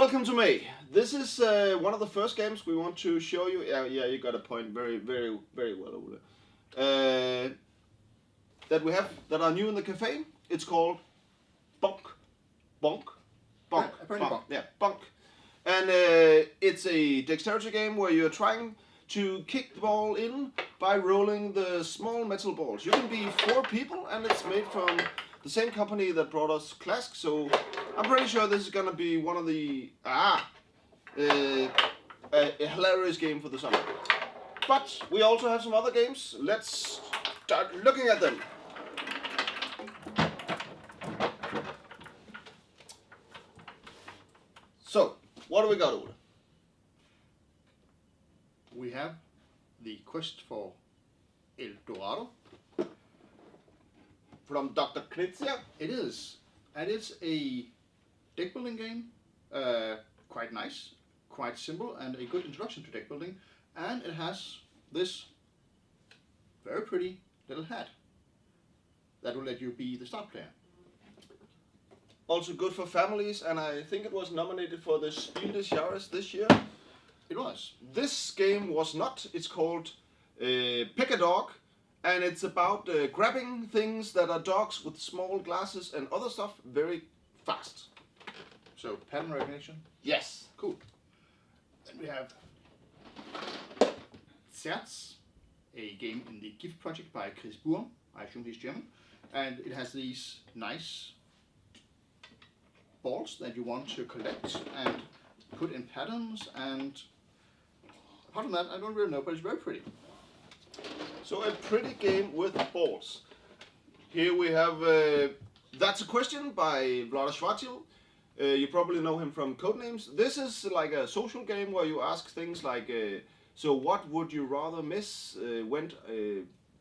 Welcome to May. This is one of the first games we want to show you. Yeah, you got a point. Very well, Ole. That we have that are new in the cafe. It's called Bunk Bunk. Bunk. Yeah, Bunk. And it's a dexterity game where you're trying to kick the ball in by rolling the small metal balls. You can be 4 people, and it's made from the same company that brought us Clask, so I'm pretty sure this is gonna be one of the a hilarious game for the summer. But we also have some other games. Let's start looking at them. So, what do we got, Ole? We have the quest for El Dorado. From Dr. Knizia. It is, and it's a deck building game. Quite nice, quite simple, and a good introduction to deck building. And it has this very pretty little hat that will let you be the start player. Also good for families, and I think it was nominated for the Spiel this year. It was. This game was not. It's called Pick a Dog, and it's about grabbing things that are dogs with small glasses and other stuff very fast. So, pattern recognition? Yes. Cool. Then we have Zerz, a game in the GIF project by Chris Burm. I assume he's German. And it has these nice balls that you want to collect and put in patterns, and apart from that, I don't really know, but it's very pretty. So a pretty game with balls. Here we have That's a Question by Vlada Schwartil. You probably know him from Codenames. This is like a social game where you ask things like, so what would you rather miss went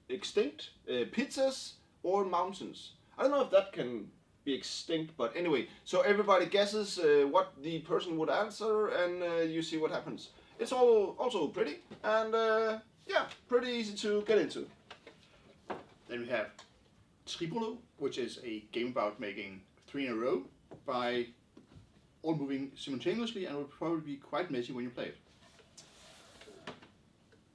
extinct? Pizzas or mountains? I don't know if that can be extinct, but anyway, so everybody guesses what the person would answer, and you see what happens. It's all also pretty, and yeah, pretty easy to get into. Then we have Tribolo, which is a game about making 3 in a row by all moving simultaneously, and will probably be quite messy when you play it.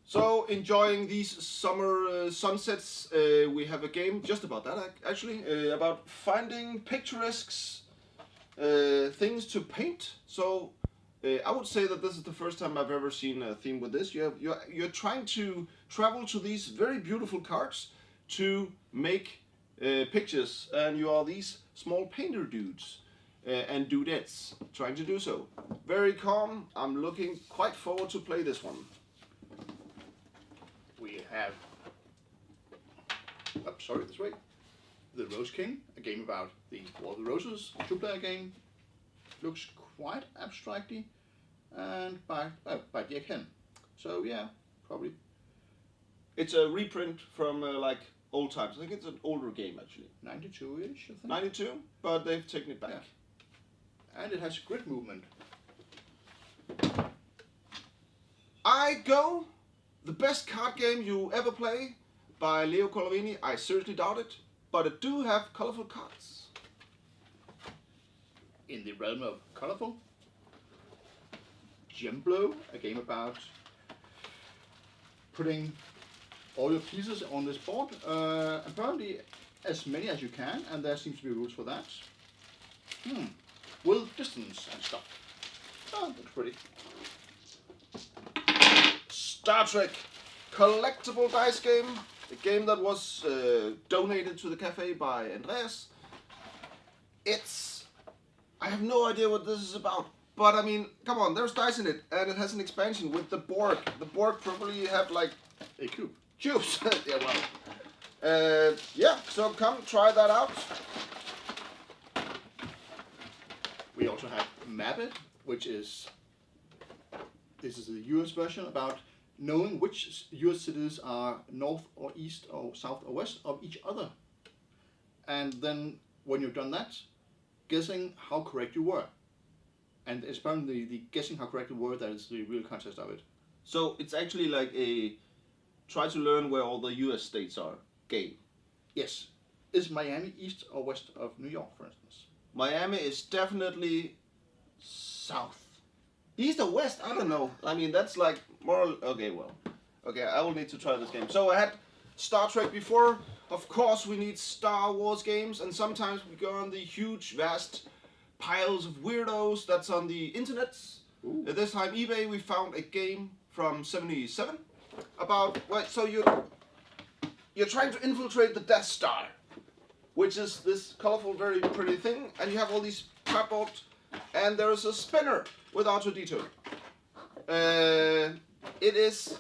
So, enjoying these summer sunsets, we have a game just about that, actually, about finding picturesque things to paint. So, I would say that this is the first time I've ever seen a theme with this. You're trying to travel to these very beautiful cards to make pictures, and you are these small painter dudes and dudettes trying to do so. Very calm. I'm looking quite forward to play this one. We have, this way, The Rose King, a game about the War of the Roses, 2-player game. Looks quite abstracty, and by Dirk Hen. So yeah, probably. It's a reprint from like old times. I think it's an older game actually. 92-ish, I think. 92, but they've taken it back. Yeah. And it has grid movement. The best card game you ever play by Leo Colavini. I seriously doubt it, but it do have colorful cards. In the realm of colorful, Gemblow, a game about putting all your pieces on this board, apparently as many as you can, and there seems to be rules for that. With distance and stuff. Oh, looks pretty. Star Trek collectible dice game, a game that was donated to the cafe by Andreas. I have no idea what this is about, but I mean, come on, there's dice in it, and it has an expansion with the Borg. The Borg probably have like a cube. Cubes. Yeah, well. Yeah, so come try that out. We also have Map-It, which is, this is the US version about knowing which US cities are north or east or south or west of each other. And then when you've done that, guessing how correct you were. And it's apparently the guessing how correct you were that is the real contest of it. So it's actually like a try to learn where all the US states are game. Yes. Is Miami east or west of New York, for instance? Miami is definitely South. East or west? I don't know. I mean, that's like more. Okay, well. Okay, I will need to try this game. So I had Star Trek before. Of course, we need Star Wars games, and sometimes we go on the huge, vast piles of weirdos that's on the internet. At this time, eBay, we found a game from '77 about. Well, so you're trying to infiltrate the Death Star, which is this colorful, very pretty thing, and you have all these cardboard, and there is a spinner with R2-D2. It is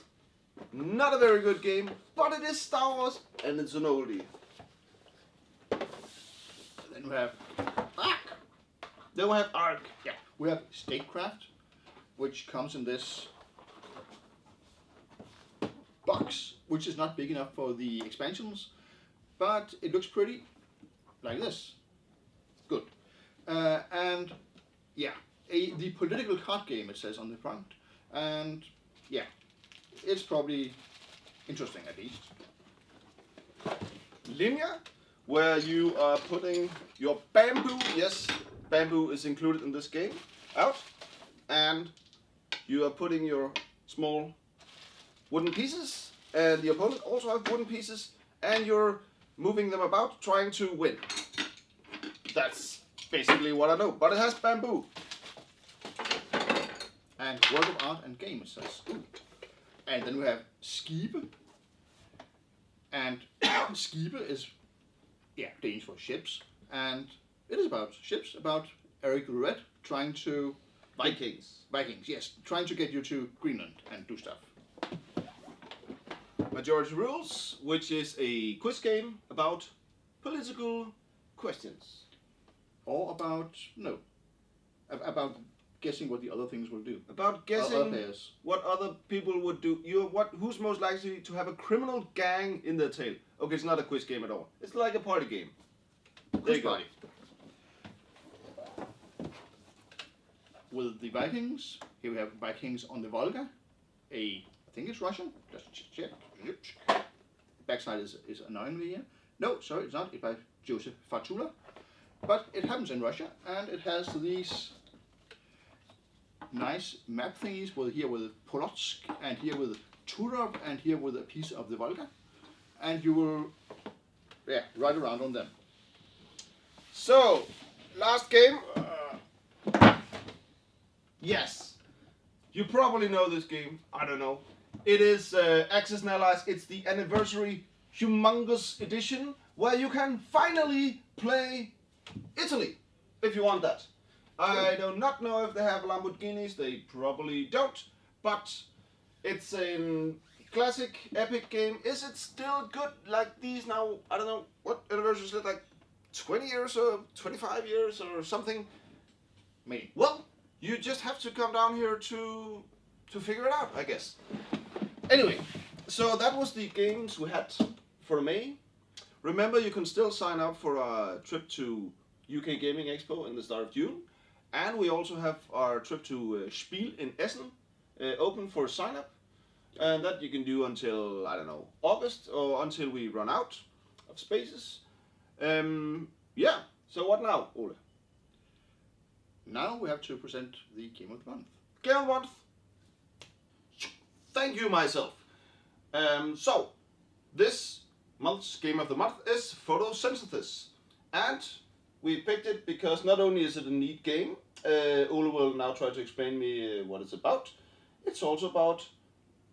not a very good game, but it is Star Wars, and it's an oldie. Then we have Ark. Then we have Ark. Yeah, we have Statecraft, which comes in this box, which is not big enough for the expansions, but it looks pretty, like this. Good. And yeah, the political card game, it says on the front, and yeah, it's probably interesting at least. Linear, where you are putting your bamboo, yes, bamboo is included in this game, out, and you are putting your small wooden pieces, and the opponent also have wooden pieces, and you're moving them about, trying to win. That's basically what I know, but it has bamboo. And work of art and game, it says. Ooh. And then we have Skibe. And Skibe is, yeah, Danish for ships. And it is about ships, about Eric Rouet trying to... Vikings. Vikings, yes. Trying to get you to Greenland and do stuff. Majority Rules, which is a quiz game about political questions. Or about, no, about guessing what the other things will do. About guessing what other people would do. Who's most likely to have a criminal gang in their tail? Okay, it's not a quiz game at all. It's like a party game. There you go. With the Vikings, here we have Vikings on the Volga. I think it's Russian. Just check. Backside is annoyingly here. No, sorry, it's not. It's by Joseph Fatula. But it happens in Russia, and it has these nice map thingies here with Polotsk, and here with Turov, and here with a piece of the Volga. And you will, yeah, ride around on them. So, last game. Yes. You probably know this game. I don't know. It is Axis and Allies. It's the anniversary humongous edition where you can finally play Italy, if you want that. I do not know if they have Lamborghinis, they probably don't, but it's a classic epic game. Is it still good like these now? I don't know, what anniversary is it, like 20 years or 25 years or something? Maybe. Well, you just have to come down here to figure it out, I guess. Anyway, so that was the games we had for May. Remember, you can still sign up for our trip to UK Gaming Expo in the start of June. And we also have our trip to Spiel in Essen open for sign up. And that you can do until, I don't know, August or until we run out of spaces. Yeah, so what now, Ole? Now we have to present the Game of the Month. Game of the Month. Thank you, myself. So, this month's Game of the Month is Photosynthesis. And we picked it because not only is it a neat game, Ole will now try to explain me what it's about. It's also about,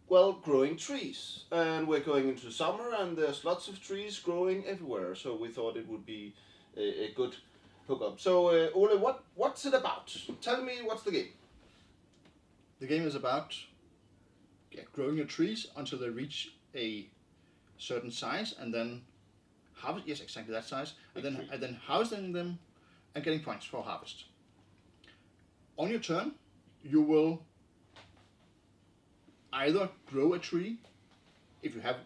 well, growing trees. And we're going into summer and there's lots of trees growing everywhere. So we thought it would be a good hookup. So Ole, what's it about? Tell me, what's the game? The game is about growing your trees until they reach a certain size and then harvest, yes, exactly that size, and then harvesting them and getting points for harvest. On your turn, you will either grow a tree, if you have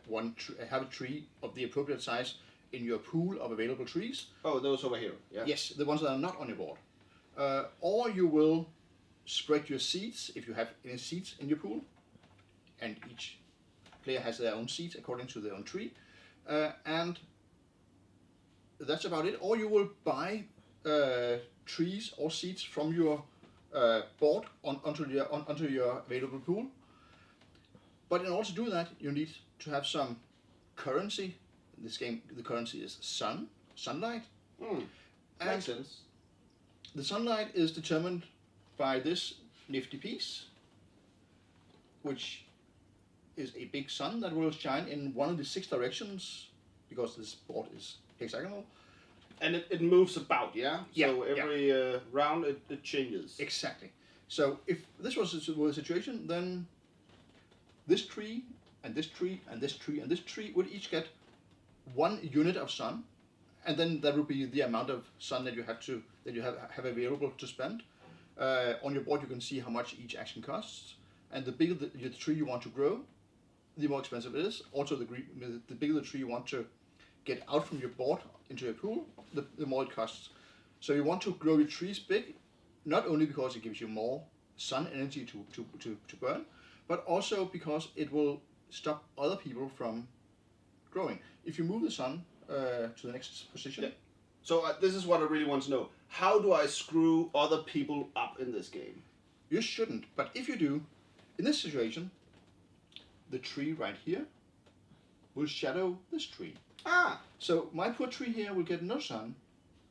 have a tree of the appropriate size in your pool of available trees. Oh, those over here, yeah? Yes, the ones that are not on your board. Or you will spread your seeds, if you have any seeds in your pool, and each player has their own seeds according to their own tree, and that's about it. Or you will buy trees or seeds from your board onto your available pool. But in order to do that, you need to have some currency. In this game, the currency is sunlight. Makes sense. The sunlight is determined by this nifty piece, which is a big sun that will shine in one of the 6 directions, because this board is hexagonal. And it moves about, yeah? Yeah, So every round it changes. Exactly. So if this was the situation, then this tree, and this tree, and this tree, and this tree would each get 1 unit of sun, and then that would be the amount of sun that you have available to spend. On your board, you can see how much each action costs, and the bigger the tree you want to grow, the more expensive it is. Also, the bigger the tree you want to get out from your board into your pool, the more it costs. So you want to grow your trees big, not only because it gives you more sun energy to burn, but also because it will stop other people from growing. If you move the sun to the next position. Yeah. So this is what I really want to know. How do I screw other people up in this game? You shouldn't, but if you do, in this situation, the tree right here will shadow this tree. Ah! So my poor tree here will get no sun,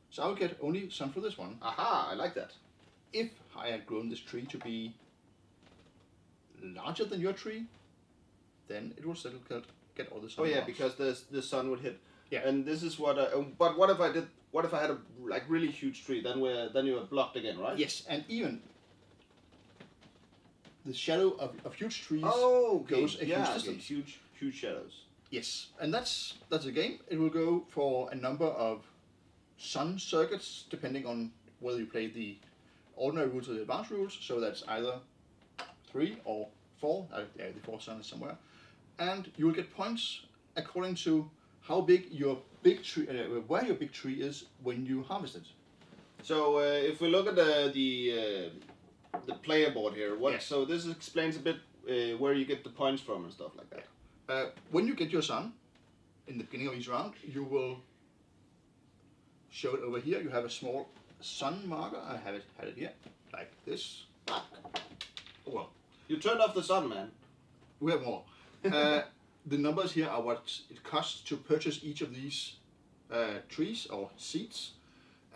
so I will get only sun for this one. Aha, I like that. If I had grown this tree to be larger than your tree, then it will still get all the sun. Oh yeah, lost. because the sun would hit. Yeah. And this is what but what if I did? What if I had a like really huge tree? Then you are blocked again, right? Yes, and even the shadow of huge trees goes a huge distance. Huge shadows. Yes, and that's a game. It will go for a number of sun circuits depending on whether you play the ordinary rules or the advanced rules. So that's either 3 or 4. The 4th sun is somewhere, and you will get points according to how big your big tree, where your big tree is when you harvest it. So if we look at the player board here, Yes. So this explains a bit where you get the points from and stuff like that. When you get your sun in the beginning of each round, you will show it over here. You have a small sun marker. I had it here, like this. Ah, Well, you turned off the sun, man. we have more. The numbers here are what it costs to purchase each of these trees or seeds.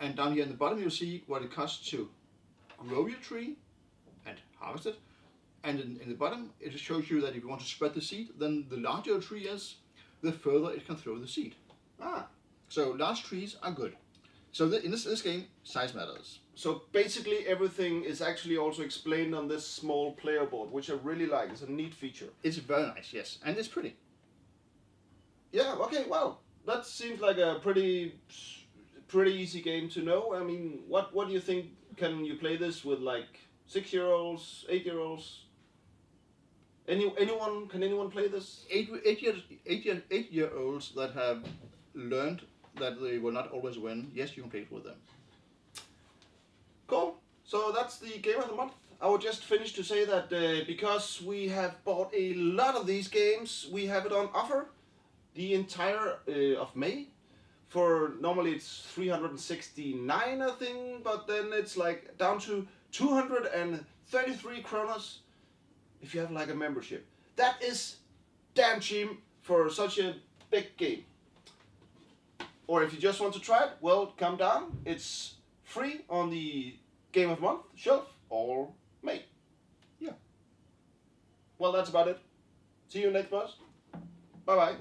And down here in the bottom you'll see what it costs to grow your tree and harvest it. And in the bottom it shows you that if you want to spread the seed, then the larger a tree is, the further it can throw the seed. Ah. So large trees are good. So in this game, size matters. So basically everything is actually also explained on this small player board, which I really like. It's a neat feature. It's very nice, yes, and it's pretty. Yeah, okay, well, that seems like a pretty easy game to know. I mean, what do you think? Can you play this with like 6-year-olds, 8-year-olds? Anyone? Can anyone play this? 8-year-olds that have learned that they will not always win, yes, you can play it with them. Cool. So that's the game of the month. I would just finish to say that because we have bought a lot of these games, we have it on offer the entire of May. For normally it's 369, I think, but then it's like down to 233 kronas if you have like a membership. That is damn cheap for such a big game. Or if you just want to try it, well, come down. It's free on the Game of the Month shelf all May. Yeah. Well, that's about it. See you next bus. Bye bye.